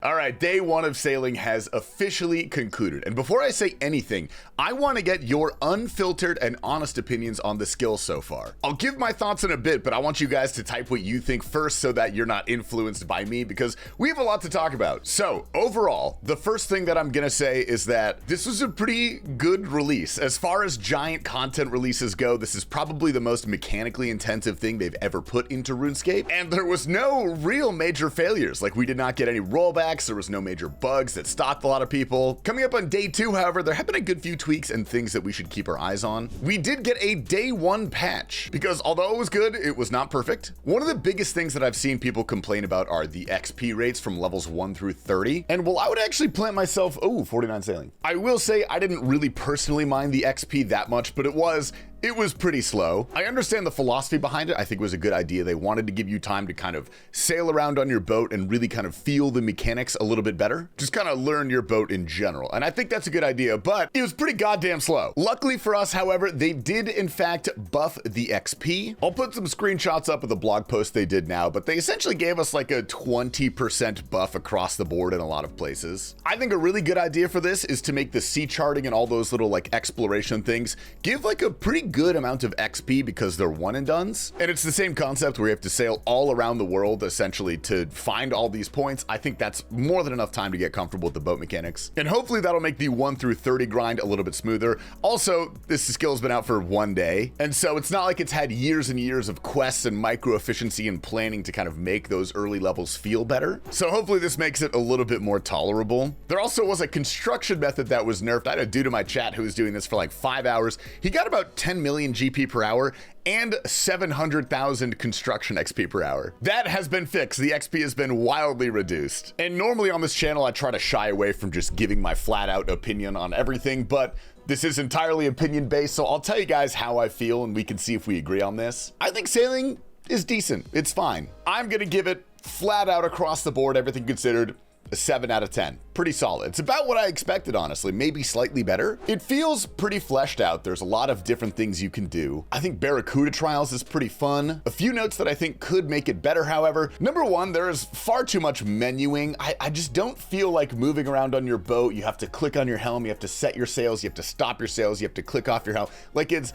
All right, day one of sailing has officially concluded. And before I say anything, I want to get your unfiltered and honest opinions on the skill so far. I'll give my thoughts in a bit, but I want you guys to type what you think first so that you're not influenced by me because we have a lot to talk about. So overall, the first thing that I'm going to say is that this was a pretty good release. As far as giant content releases go, this is probably the most mechanically intensive thing they've ever put into RuneScape. And there was no real major failures. Like, we did not get any rollbacks. There was no major bugs that stopped a lot of people. Coming up on day two, however, there have been a good few tweaks and things that we should keep our eyes on. We did get a day one patch because although it was good, it was not perfect. One of the biggest things that I've seen people complain about are the XP rates from levels 1 through 30. And while I would actually plant myself, 49 sailing. I will say I didn't really personally mind the XP that much, but it was pretty slow. I understand the philosophy behind it. I think it was a good idea. They wanted to give you time to kind of sail around on your boat and really kind of feel the mechanics a little bit better. Just kind of learn your boat in general. And I think that's a good idea, but it was pretty goddamn slow. Luckily for us, however, they did in fact buff the XP. I'll put some screenshots up of the blog post they did now, but they essentially gave us like a 20% buff across the board in a lot of places. I think a really good idea for this is to make the sea charting and all those little like exploration things give like a pretty good amount of XP because they're one and dones. And it's the same concept where you have to sail all around the world essentially to find all these points. I think that's more than enough time to get comfortable with the boat mechanics. And hopefully that'll make the 1 through 30 grind a little bit smoother. Also, this skill has been out for one day. And so it's not like it's had years and years of quests and micro efficiency and planning to kind of make those early levels feel better. So hopefully this makes it a little bit more tolerable. There also was a construction method that was nerfed. I had a dude in my chat who was doing this for like 5 hours. He got about 10 million GP per hour and 700,000 construction XP per hour. That has been fixed. The XP has been wildly reduced. And normally on this channel, I try to shy away from just giving my flat out opinion on everything, but this is entirely opinion based. So I'll tell you guys how I feel and we can see if we agree on this. I think sailing is decent. It's fine. I'm going to give it flat out across the board, everything considered, a 7 out of 10. Pretty solid. It's about what I expected, honestly, maybe slightly better. It feels pretty fleshed out. There's a lot of different things you can do. I think Barracuda Trials is pretty fun. A few notes that I think could make it better, however. Number one, there is far too much menuing. I just don't feel like moving around on your boat. You have to click on your helm, you have to set your sails, you have to stop your sails, you have to click off your helm. Like it's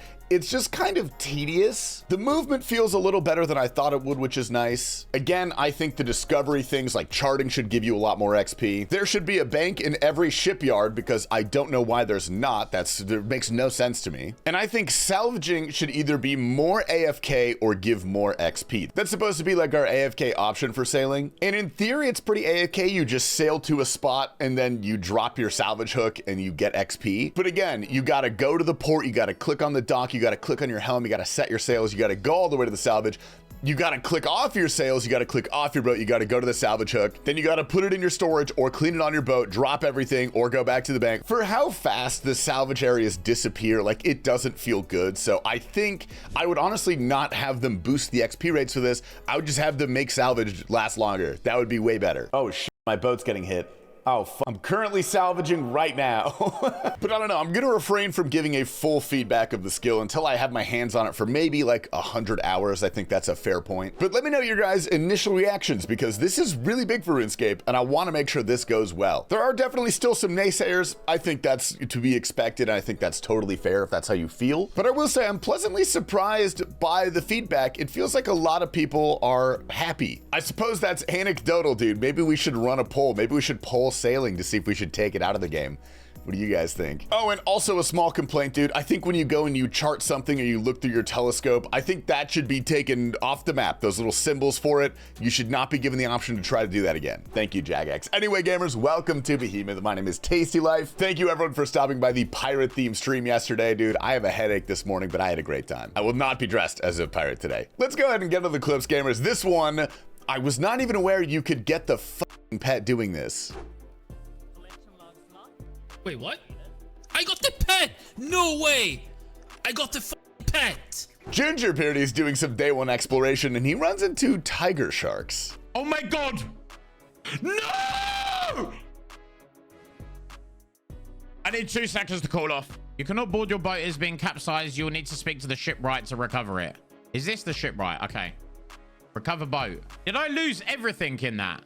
just kind of tedious. The movement feels a little better than I thought it would, which is nice. Again, I think the discovery things like charting should give you a lot more XP. There should be a bank in every shipyard because I don't know why there's not. That makes no sense to me. And I think salvaging should either be more AFK or give more XP. That's supposed to be like our AFK option for sailing. And in theory, it's pretty AFK. You just sail to a spot and then you drop your salvage hook and you get XP. But again, you gotta go to the port, you gotta click on the dock, you gotta click on your helm, you gotta set your sails, you gotta go all the way to the salvage. You gotta click off your sails, you gotta click off your boat, you gotta go to the salvage hook, then you gotta put it in your storage or clean it on your boat, drop everything, or go back to the bank. For how fast the salvage areas disappear, like, it doesn't feel good. So I think I would honestly not have them boost the XP rates for this. I would just have them make salvage last longer. That would be way better. Oh shit, my boat's getting hit. Oh, I'm currently salvaging right now. But I don't know, I'm gonna refrain from giving a full feedback of the skill until I have my hands on it for maybe like 100 hours. I think that's a fair point. But let me know your guys' initial reactions because this is really big for RuneScape and I wanna make sure this goes well. There are definitely still some naysayers. I think that's to be expected and I think that's totally fair if that's how you feel. But I will say I'm pleasantly surprised by the feedback. It feels like a lot of people are happy. I suppose that's anecdotal, dude. Maybe we should run a poll. Maybe we should poll sailing to see if we should take it out of the game. What do you guys think? Oh, and also a small complaint, dude. I think when you go and you chart something or you look through your telescope, I think that should be taken off the map. Those little symbols for it, you should not be given the option to try to do that again. Thank you, Jagex. Anyway, gamers, welcome to Behemoth. My name is Tasty Life. Thank you everyone for stopping by the pirate theme stream yesterday, dude. I have a headache this morning, but I had a great time. I will not be dressed as a pirate today. Let's go ahead and get to the clips, gamers. This one, I was not even aware you could get the fucking pet doing this. Wait, what? I got the pet! No way! I got the pet! Gingerbeard is doing some day one exploration and he runs into tiger sharks. Oh my god! No! I need 2 seconds to call off. You cannot board your boat as being capsized. You will need to speak to the shipwright to recover it. Is this the shipwright? Okay. Recover boat. Did I lose everything in that?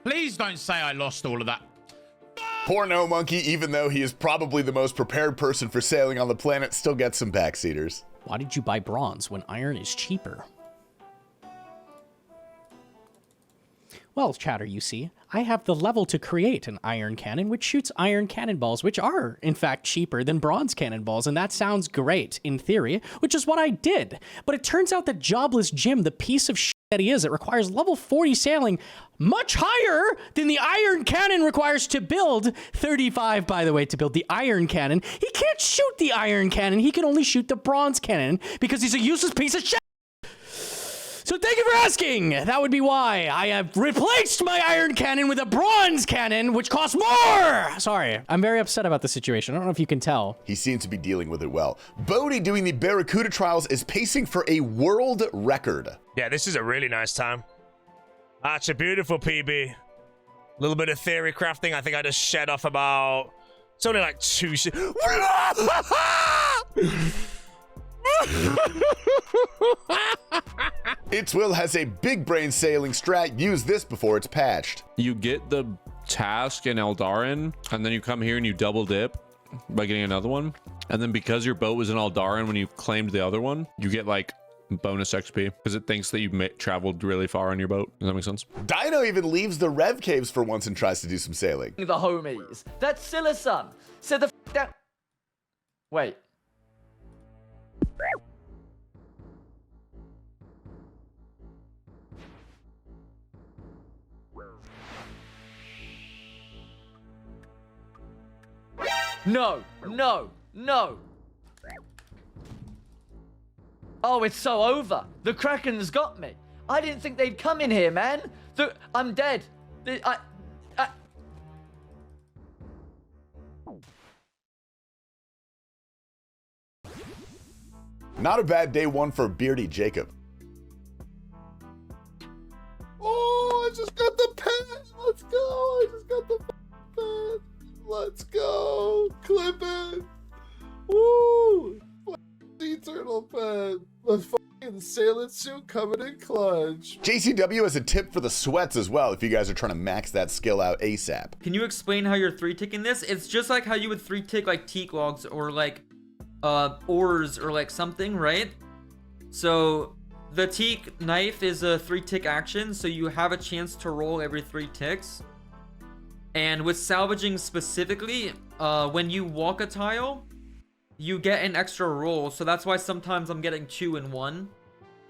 Please don't say I lost all of that. Poor No Monkey, even though he is probably the most prepared person for sailing on the planet, still gets some backseaters. Why did you buy bronze when iron is cheaper? Well, chatter, you see, I have the level to create an iron cannon which shoots iron cannonballs, which are, in fact, cheaper than bronze cannonballs, and that sounds great, in theory, which is what I did. But it turns out that Jobless Jim, the piece of shit that he is, it requires level 40 sailing much higher than the iron cannon requires to build. 35, by the way, to build the iron cannon. He can't shoot the iron cannon, he can only shoot the bronze cannon because he's a useless piece of shit. So thank you for asking. That would be why I have replaced my iron cannon with a bronze cannon, which costs more. Sorry, I'm very upset about the situation. I don't know if you can tell. He seems to be dealing with it well. Bodhi, doing the Barracuda trials, is pacing for a world record. Yeah, this is a really nice time. That's a beautiful PB. A little bit of theory crafting. I think I just shed off about... It's only like 2... Itzwill has a big brain sailing strat. Use this before it's patched. You get the task in Eldarin, and then you come here and you double dip by getting another one. And then because your boat was in Eldarin when you claimed the other one, you get like bonus XP because it thinks that you've traveled really far on your boat. Does that make sense? Dino even leaves the Rev Caves for once and tries to do some sailing. The homies. That's Silla-son. Sit the f down. Wait. No, no, no. Oh, it's so over. The Kraken's got me. I didn't think they'd come in here, man. I'm dead. Not a bad day one for Beardy Jacob. Oh, I just got the pen. Let's go. I just got the pen. Let's go. Clip it. Woo. Eternal pen. The fucking sailor suit coming in clutch. JCW has a tip for the sweats as well if you guys are trying to max that skill out ASAP. Can you explain how you're 3-ticking this? It's just like how you would 3-tick like teak logs or like ores or like something, right? So the teak knife is a 3-tick action, so you have a chance to roll every 3 ticks. And with salvaging specifically, when you walk a tile, you get an extra roll. So that's why sometimes I'm getting 2 in 1.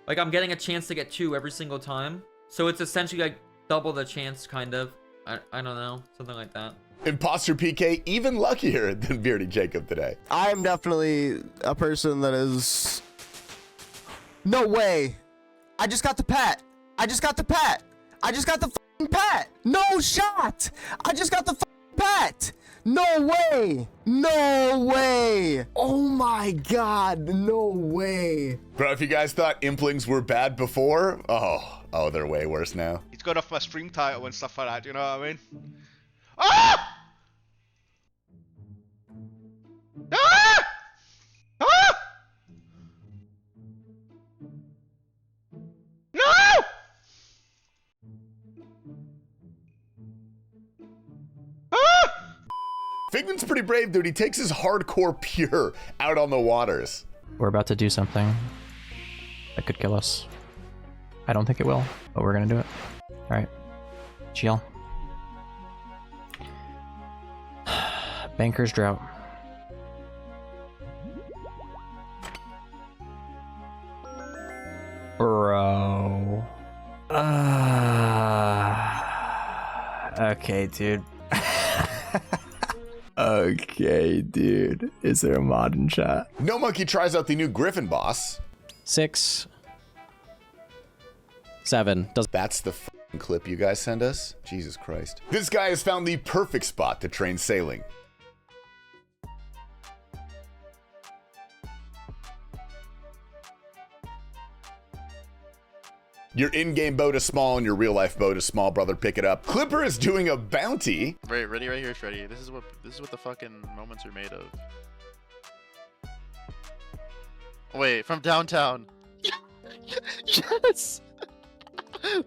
Like I'm getting a chance to get 2 every single time. So it's essentially like double the chance, kind of. I don't know, something like that. Imposter PK even luckier than Beardy Jacob today. I am definitely a person that is... No way. I just got the pat. I just got the pat. I just got the f***ing pat. No shot. I just got the f***ing pat. No way. No way. Oh my God. No way. Bro, if you guys thought Implings were bad before, oh, they're way worse now. He's got off my stream title and stuff like that, do you know what I mean? Ah! Ah! Ah! No! Ah! Figment's pretty brave, dude. He takes his hardcore pure out on the waters. We're about to do something that could kill us. I don't think it will, but we're gonna do it. All right, chill. Banker's Drought. Bro. Okay, dude. Okay, dude. Is there a mod in chat? No Monkey tries out the new Griffin boss. 6, 7. That's the f***ing clip you guys send us? Jesus Christ. This guy has found the perfect spot to train sailing. Your in-game boat is small and your real-life boat is small, brother. Pick it up. Clipper is doing a bounty. Right, ready right here, Shreddy. This is what the fucking moments are made of. Wait, from downtown. Yes.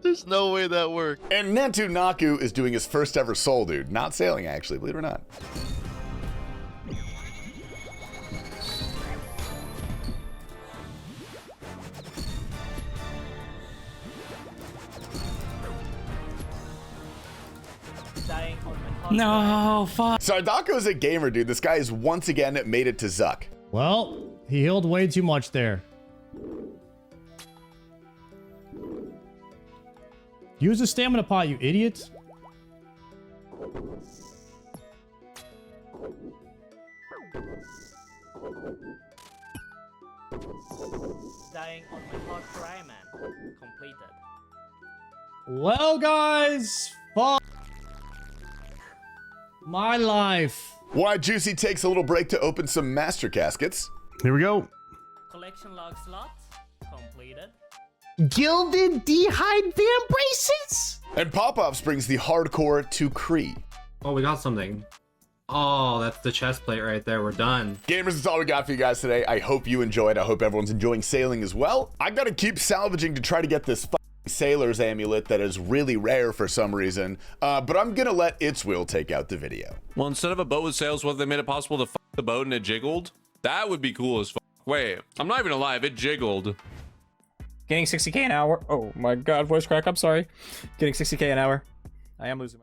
There's no way that worked. And Nantu Naku is doing his first ever soul, dude. Not sailing, actually, believe it or not. No, fuck. Sardako's a gamer, dude. This guy has once again made it to Zuck. Well, he healed way too much there. Use the stamina pot, you idiots. Dying on my hard try, man. Completed. Well, guys, fuck my life. Why Juicy takes a little break to open some master caskets. Here we go. Collection log slot completed. Gilded D'hide Vambraces? And Pop-Ops brings the hardcore to Kree. Oh, we got something. Oh, that's the chest plate right there. We're done. Gamers, that's all we got for you guys today. I hope you enjoyed. I hope everyone's enjoying sailing as well. I gotta keep salvaging to try to get this sailor's amulet that is really rare for some reason, but I'm gonna let Its Will take out the video. Well, instead of a boat with sails, what if they made it possible to fuck the boat and it jiggled? That would be cool as fuck. Wait, I'm not even alive. It jiggled. Getting 60k an hour. Oh my god, voice crack. I'm sorry. Getting 60k an hour. I am losing.